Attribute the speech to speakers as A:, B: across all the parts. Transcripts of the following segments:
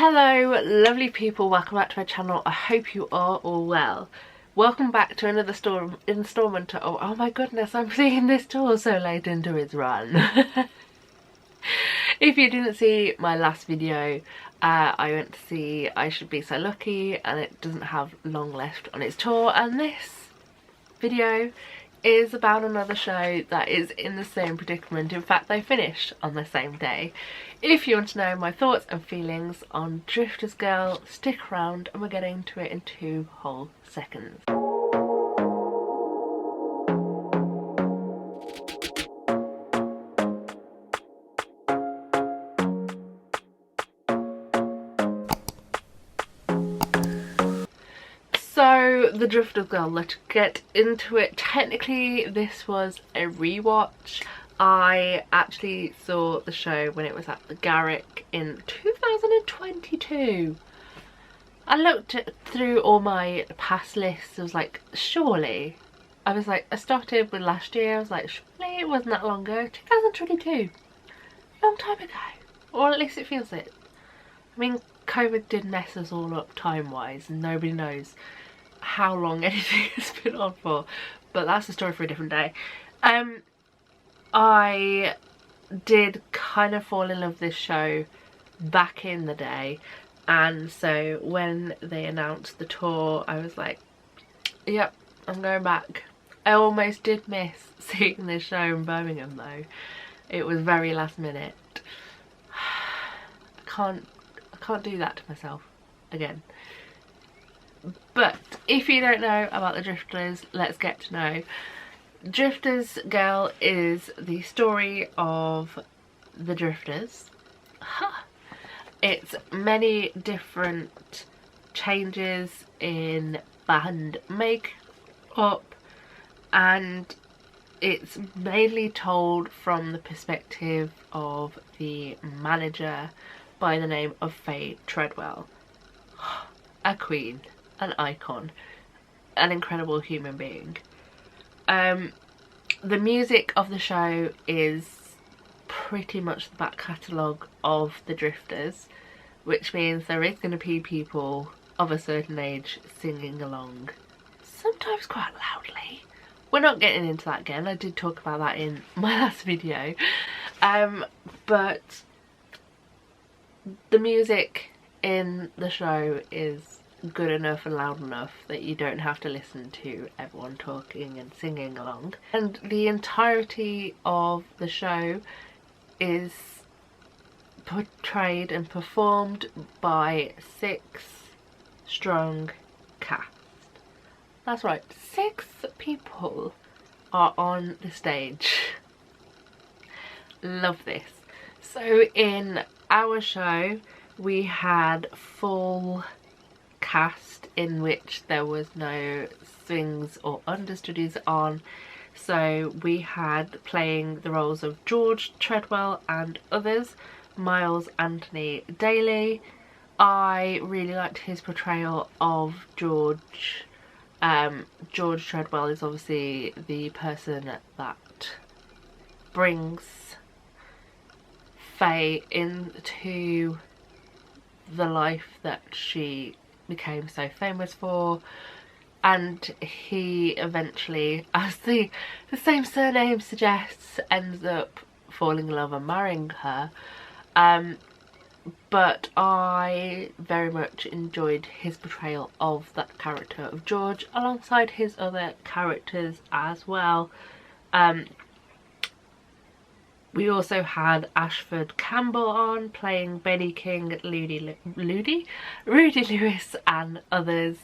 A: Hello lovely people, welcome back to my channel. I hope you are all well. Welcome back to another installment of, oh my goodness, I'm seeing this tour so late into its run. If you didn't see my last video, I went to see I Should Be So Lucky and it doesn't have long left on its tour, and this video is about another show that is in the same predicament. In fact, they finished on the same day. If you want to know my thoughts and feelings on Drifters Girl, stick around and we'll get into it in 2 whole seconds. So, the Drifters Girl, let's get into it. Technically, this was a rewatch. I actually saw the show when it was at the Garrick in 2022. I looked through all my past lists. I was like, surely. I started with last year. I was like, surely it wasn't that long ago. 2022. Long time ago. Or at least it feels it. I mean, COVID did mess us all up time-wise, and nobody knows how long anything has been on for, but that's a story for a different day. I did kind of fall in love with this show back in the day, and so when they announced the tour I was like, yep, I'm going back. I almost did miss seeing this show in Birmingham though. It was very last minute. I can't do that to myself again. But if you don't know about the Drifters, let's get to know. Drifters Girl is the story of the Drifters. It's many different changes in band makeup, and it's mainly told from the perspective of the manager by the name of Faye Treadwell. A queen, an icon, an incredible human being. The music of the show is pretty much the back catalogue of the Drifters, which means there is going to be people of a certain age singing along, sometimes quite loudly. We're not getting into that again, I did talk about that in my last video. But the music in the show is good enough and loud enough that you don't have to listen to everyone talking and singing along. And the entirety of the show is portrayed and performed by 6 strong cast. That's right, 6 people are on the stage. Love this. So in our show we had full cast in which there was no swings or understudies on. So we had playing the roles of George Treadwell and others, Miles Anthony Daly. I really liked his portrayal of George. George Treadwell is obviously the person that brings Faye into the life that she became so famous for, and he eventually, as the same surname suggests, ends up falling in love and marrying her. But I very much enjoyed his portrayal of that character of George alongside his other characters as well. We also had Ashford Campbell on playing Benny King, Rudy Lewis and others.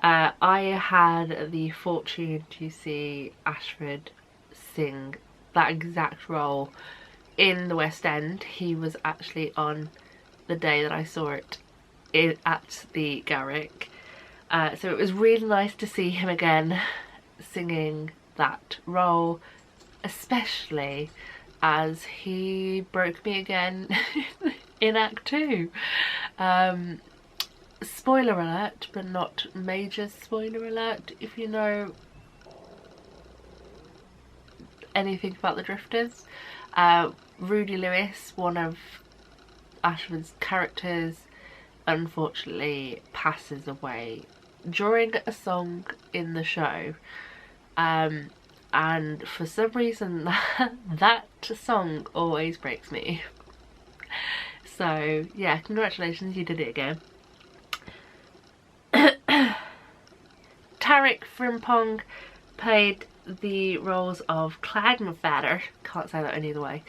A: I had the fortune to see Ashford sing that exact role in the West End. He was actually on the day that I saw it at the Garrick. So it was really nice to see him again singing that role, especially as he broke me again in Act 2. Spoiler alert, but not major spoiler alert. If you know anything about the Drifters, Rudy Lewis, one of Ashford's characters, unfortunately passes away during a song in the show, and for some reason that song always breaks me. So yeah, congratulations, you did it again. Tariq Frimpong played the roles of Klagenvater, can't say that any other way,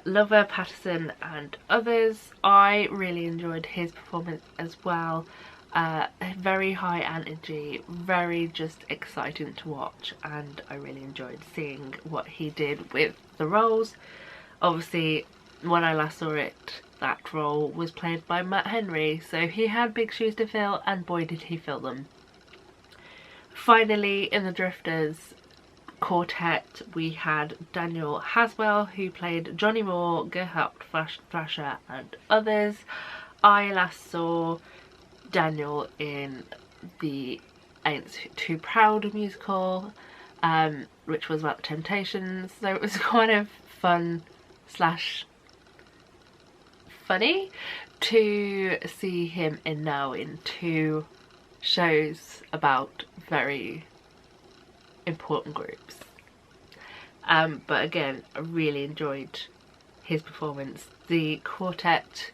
A: Lover, Patterson and others. I really enjoyed his performance as well. Very high energy, very just exciting to watch, and I really enjoyed seeing what he did with the roles. Obviously, when I last saw it, that role was played by Matt Henry, so he had big shoes to fill, and boy did he fill them. Finally, in the Drifters quartet, we had Daniel Haswell, who played Johnny Moore, Gerhard Thrasher and others. I last saw Daniel in the Ain't Too Proud musical, which was about the Temptations, so it was kind of fun slash funny to see him in now in two shows about very important groups. But again, I really enjoyed his performance. The quartet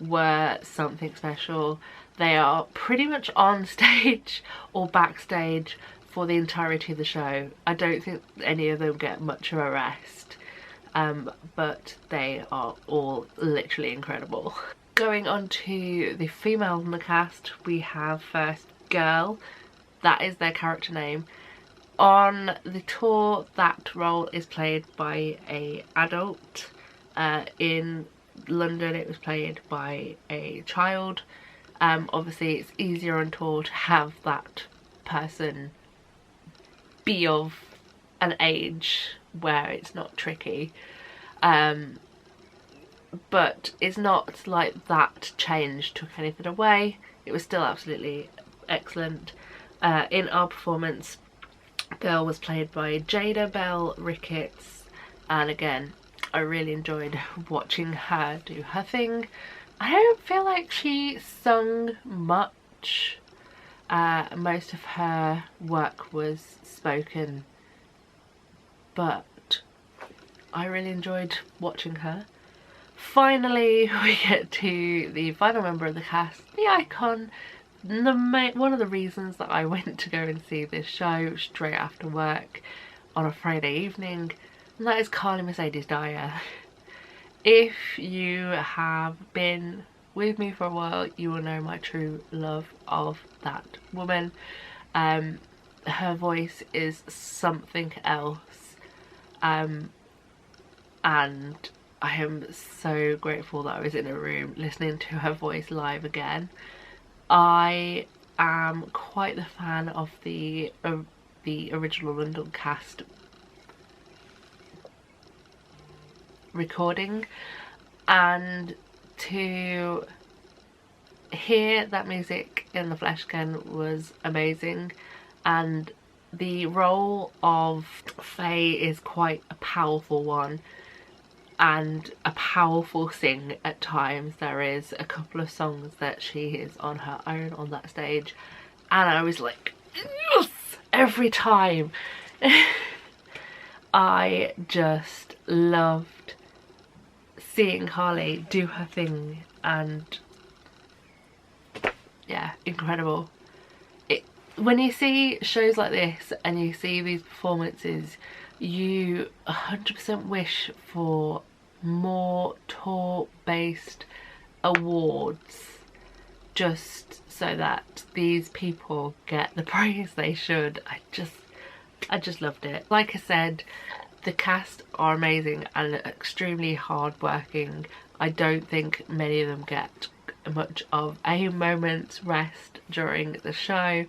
A: were something special. They are pretty much on stage or backstage for the entirety of the show. I don't think any of them get much of a rest, but they are all literally incredible. Going on to the female in the cast, we have first Girl. That is their character name. On the tour, that role is played by an adult. In London it was played by a child. Obviously it's easier on tour to have that person be of an age where it's not tricky. But it's not like that change took anything away. It was still absolutely excellent. In our performance, Girl was played by Jada Bell Ricketts, and again, I really enjoyed watching her do her thing. I don't feel like she sung much. Most of her work was spoken, but I really enjoyed watching her. Finally, we get to the final member of the cast, the icon, one of the reasons that I went to go and see this show straight after work on a Friday evening, and that is Carly Mercedes Dyer. If you have been with me for a while, you will know my true love of that woman. Her voice is something else, and I am so grateful that I was in a room listening to her voice live again. I am quite the fan of the original London cast recording, and to hear that music in the flesh again was amazing. And the role of Faye is quite a powerful one, and a powerful sing at times. There is a couple of songs that she is on her own on that stage, and I was like, yes, every time. I just loved seeing Carly do her thing, and yeah, incredible. When you see shows like this and you see these performances, you 100% wish for more tour-based awards, just so that these people get the praise they should. I just loved it. Like I said, the cast are amazing and extremely hard-working. I don't think many of them get much of a moment's rest during the show.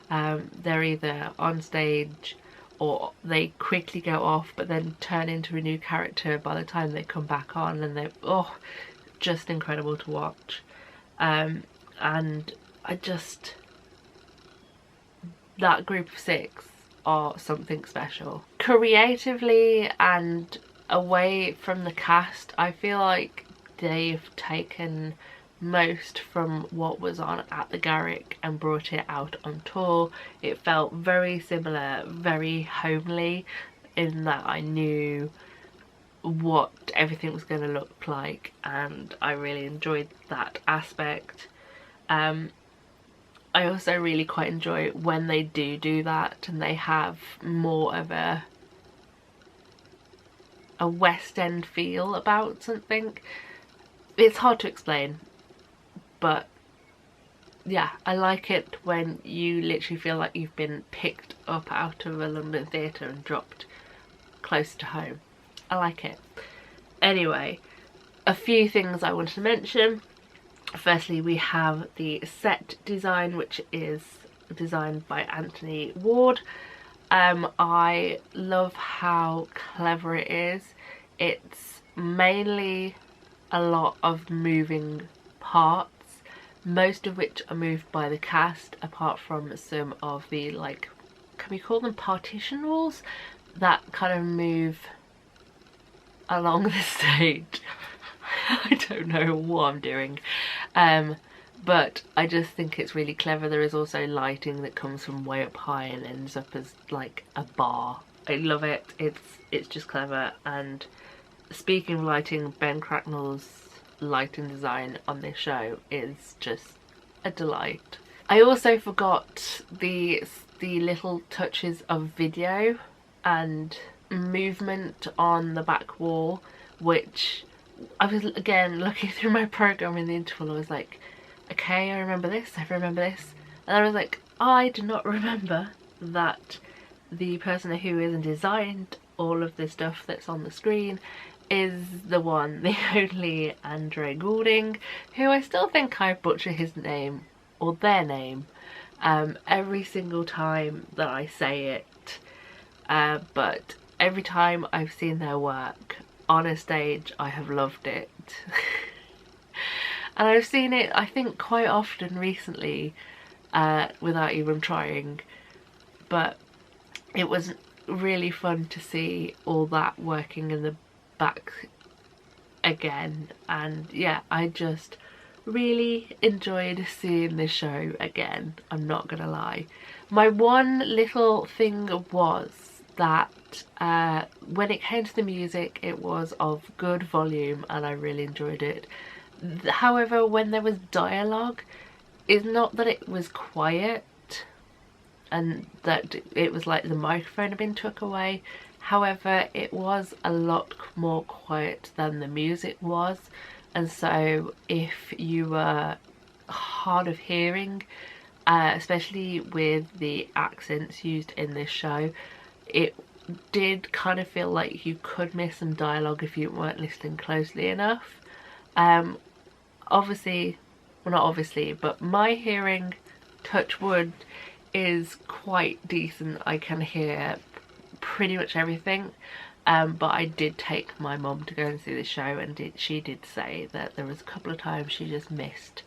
A: They're either on stage or they quickly go off but then turn into a new character by the time they come back on, and they're just incredible to watch. And that group of six are something special. Creatively and away from the cast, I feel like they've taken most from what was on at the Garrick and brought it out on tour. It felt very similar, very homely, in that I knew what everything was going to look like, and I really enjoyed that aspect. I also really quite enjoy when they do that and they have more of a West End feel about something. It's hard to explain, but yeah, I like it when you literally feel like you've been picked up out of a London theatre and dropped close to home. I like it. Anyway, a few things I want to mention. Firstly, we have the set design, which is designed by Anthony Ward. I love how clever it is. It's mainly a lot of moving parts, most of which are moved by the cast, apart from some of the, like, can we call them partition walls, that kind of move along the stage. I don't know what I'm doing, but I just think it's really clever. There is also lighting that comes from way up high and ends up as like a bar. I love it. It's just clever. And speaking of lighting, Ben Cracknell's lighting design on this show is just a delight. I also forgot the little touches of video and movement on the back wall, which I was again looking through my program in the interval. I was like, okay, I remember this, I remember this, and I was like, I do not remember that the person who is designed all of the stuff that's on the screen is the one, the only Andre Goulding, who I still think I butcher his name or their name every single time that I say it, but every time I've seen their work on a stage I have loved it. And I've seen it, I think, quite often recently without even trying, but it was really fun to see all that working in the back again. And yeah, I just really enjoyed seeing this show again, I'm not gonna lie. My one little thing was that when it came to the music, it was of good volume and I really enjoyed it. However, when there was dialogue, it's not that it was quiet and that it was like the microphone had been took away. However, it was a lot more quiet than the music was, and so if you were hard of hearing, especially with the accents used in this show, it did kind of feel like you could miss some dialogue if you weren't listening closely enough. Obviously, well, not obviously, but my hearing, touch wood, is quite decent. I can hear pretty much everything, but I did take my mum to go and see the show, and she did say that there was a couple of times she just missed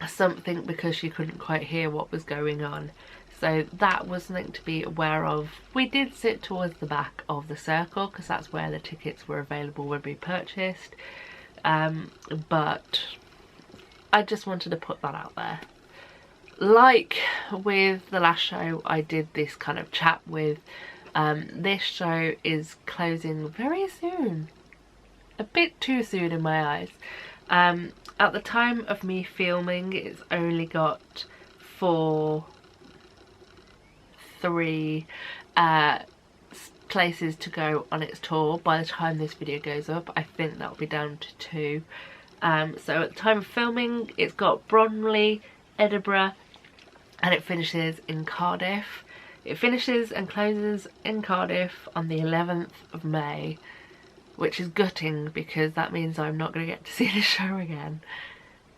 A: something because she couldn't quite hear what was going on. So that was something to be aware of. We did sit towards the back of the circle because that's where the tickets were available when we purchased, but I just wanted to put that out there. Like with the last show I did this kind of chat with, this show is closing very soon. A bit too soon in my eyes. At the time of me filming, it's only got three places to go on its tour. By the time this video goes up, I think that'll be down to 2. So at the time of filming, it's got Bromley, Edinburgh, and it finishes in Cardiff. It finishes and closes in Cardiff on the 11th of May, which is gutting because that means I'm not going to get to see the show again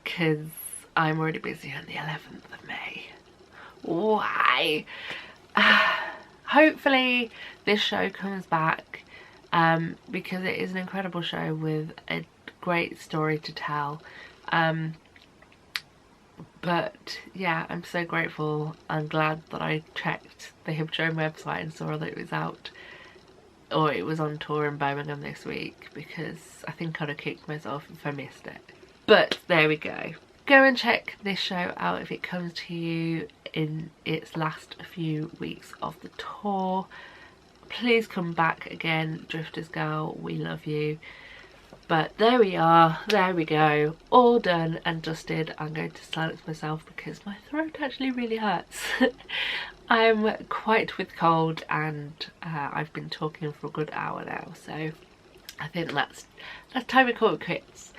A: because I'm already busy on the 11th of May. Why? Hopefully this show comes back because it is an incredible show with a great story to tell. But yeah, I'm so grateful and glad that I checked the Hipdrome website and saw that it was out, or it was on tour in Birmingham this week, because I think I'd have kicked myself if I missed it. But there we go. Go and check this show out if it comes to you in its last few weeks of the tour. Please come back again, Drifters Girl, we love you. But there we are, there we go, all done and dusted. I'm going to silence myself because my throat actually really hurts. I'm quite with cold and I've been talking for a good hour now, so I think that's time to call it quits.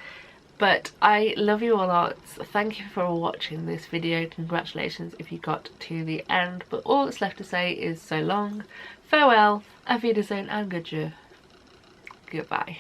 A: But I love you all lots. Thank you for watching this video. Congratulations if you got to the end. But all that's left to say is so long, farewell, auf Wiedersehen and adieu. Goodbye.